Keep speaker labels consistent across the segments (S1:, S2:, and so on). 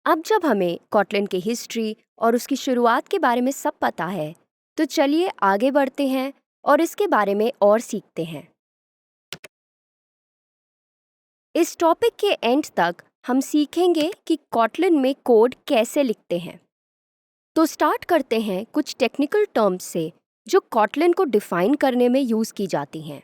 S1: अब जब हमें कॉटलिन की हिस्ट्री और उसकी शुरुआत के बारे में सब पता है, तो चलिए आगे बढ़ते हैं और इसके बारे में और सीखते हैं। इस टॉपिक के एंड तक हम सीखेंगे कि कॉटलिन में कोड कैसे लिखते हैं। तो स्टार्ट करते हैं कुछ टेक्निकल टर्म्स से जो कॉटलिन को डिफाइन करने में यूज की जाती हैं।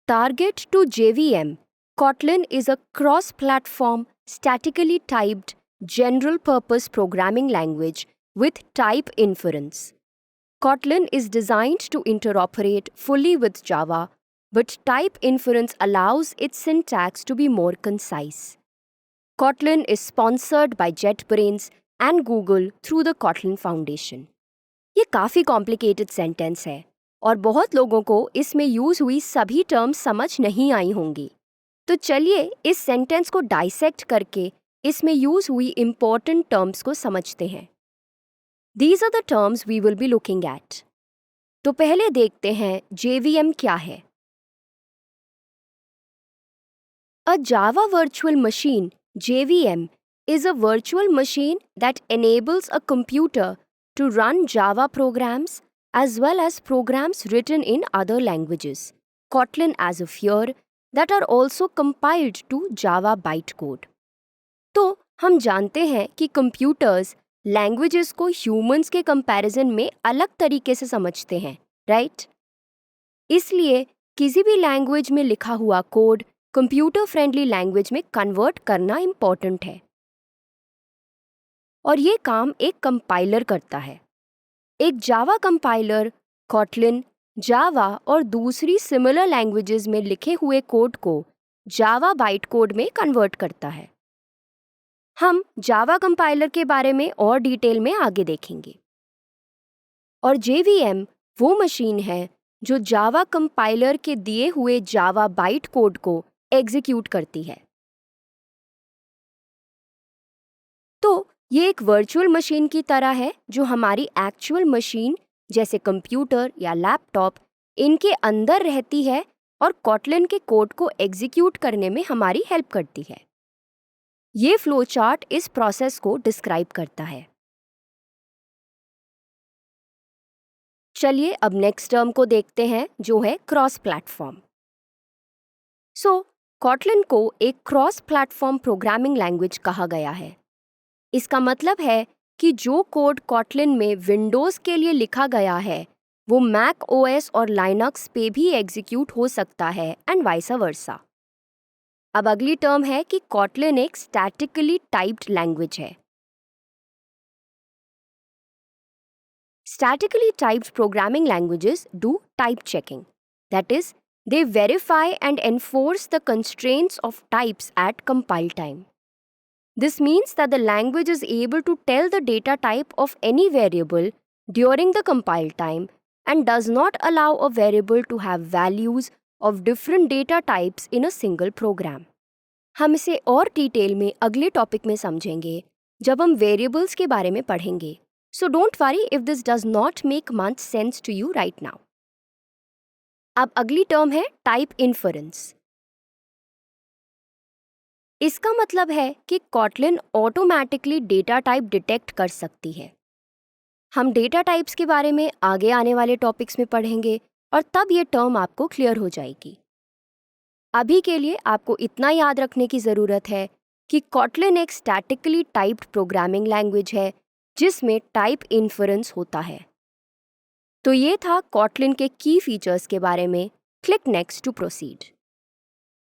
S1: Target to JVM, Kotlin is a cross-platform, statically typed, general-purpose programming language with type inference. Kotlin is designed to interoperate fully with Java, but type inference allows its syntax to be more concise. Kotlin is sponsored by JetBrains and Google through the Kotlin Foundation. ये काफ़ी complicated sentence है और बहुत लोगों को इसमें use हुई सभी टर्म्स समझ नहीं आई होंगी। तो चलिए इस सेंटेंस को डाइसेक्ट करके इसमें यूज़ हुई इम्पोर्टेंट टर्म्स को समझते हैं। These are the terms we will be looking at. तो पहले देखते हैं JVM क्या है। A Java Virtual Machine, JVM, is a virtual machine that enables a computer to run Java programs as well as programs written in other languages, Kotlin as of here, that are also compiled to Java bytecode. तो हम जानते हैं कि computers languages को humans के comparison में अलग तरीके से समझते हैं, राइट? इसलिए किसी भी लैंग्वेज में लिखा हुआ कोड कंप्यूटर फ्रेंडली लैंग्वेज में कन्वर्ट करना इम्पॉर्टेंट है और ये काम एक कंपाइलर करता है। एक जावा कंपाइलर कॉटलिन, जावा और दूसरी सिमिलर लैंग्वेजेस में लिखे हुए कोड को जावा बाइट कोड में कन्वर्ट करता है। हम जावा कंपाइलर के बारे में और डिटेल में आगे देखेंगे। और JVM वो मशीन है जो जावा कंपाइलर के दिए हुए जावा बाइट कोड को एग्जीक्यूट करती है। तो ये एक वर्चुअल मशीन की तरह है जो हमारी एक्चुअल मशीन जैसे कंप्यूटर या लैपटॉप इनके अंदर रहती है और कॉटलिन के कोड को एग्जीक्यूट करने में हमारी हेल्प करती है। ये फ्लो चार्ट इस प्रोसेस को डिस्क्राइब करता है। चलिए अब नेक्स्ट टर्म को देखते हैं जो है क्रॉस प्लेटफॉर्म। कॉटलिन को एक क्रॉस प्लेटफॉर्म प्रोग्रामिंग लैंग्वेज कहा गया है। इसका मतलब है कि जो कोड कॉटलिन में विंडोज़ के लिए लिखा गया है वो मैक OS और लाइनक्स पे भी एग्जीक्यूट हो सकता है एंड वाइस वर्सा। अब अगली टर्म है कि कॉटलिन एक स्टैटिकली टाइप्ड लैंग्वेज है। Statically typed programming languages do type checking. That is, they verify and enforce the constraints of types at compile time. This means that the language is able to tell the data type of any variable during the compile time and does not allow a variable to have values of different data types in a single program. हम इसे और detail में अगले topic में समझेंगे जब हम variables के बारे में पढ़ेंगे। So don't worry if this does not make much sense to you right now. अब अगली टर्म है टाइप इन्फरेंस। इसका मतलब है कि Kotlin automatically data type detect कर सकती है। हम डेटा टाइप्स के बारे में आगे आने वाले टॉपिक्स में पढ़ेंगे और तब ये टर्म आपको क्लियर हो जाएगी। अभी के लिए आपको इतना याद रखने की ज़रूरत है कि कॉटलिन एक स्टैटिकली टाइप्ड प्रोग्रामिंग लैंग्वेज है जिसमें टाइप इन्फरेंस होता है। तो ये था कॉटलिन के की फीचर्स के बारे में। Click next to proceed.